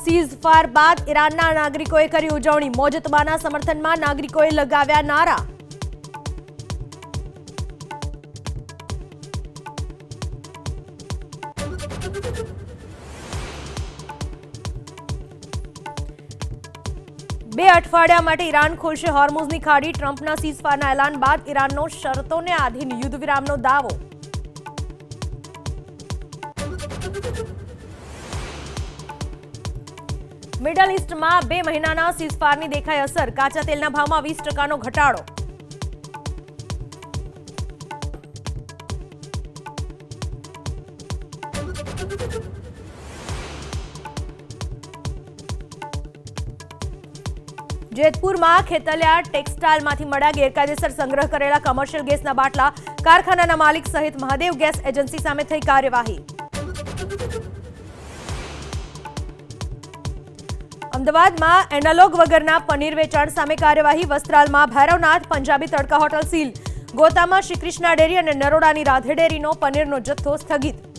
Ceasefire બાદ ઈરાનના નાગરિકોએ કરી ઉજવણી। મોજતબાના સમર્થનમાં નાગરિકોએ લગાવ્યા નારા। બે અઠવાડિયા માટે ઈરાન ખોલશે હોર્મુઝની ખાડી। ટ્રમ્પના સીઝફાયરના એલાન બાદ ઈરાનનો શરતોને આધીન યુદ્ધ વિરામનો દાવો। મિડલ ઈસ્ટમાં 2 મહિનાના સીઝફાયરની દેખાઈ અસર। કાચા તેલના ભાવમાં 20% ઘટાડો। જેતપુરમાં ખેતલિયા ટેક્સટાઇલમાંથી મળ્યા ગેરકાયદેસર સંગ્રહ કરેલા કમર્શિયલ ગેસના બાટલા। કારખાનાના માલિક સહિત મહાદેવ ગેસ એજન્સી સામે થઈ કાર્યવાહી। અમદાવાદમાં એનાલોગ વગરના પનીર વેચાણ સામે કાર્યવાહી। વસ્ત્રાલમાં ભૈરવનાથ પંજાબી તડકા હોટલ સીલ। ગોતામાં શ્રી કૃષ્ણા ડેરી અને નરોડાની રાધે ડેરીનો પનીરનો જથ્થો સ્થગિત।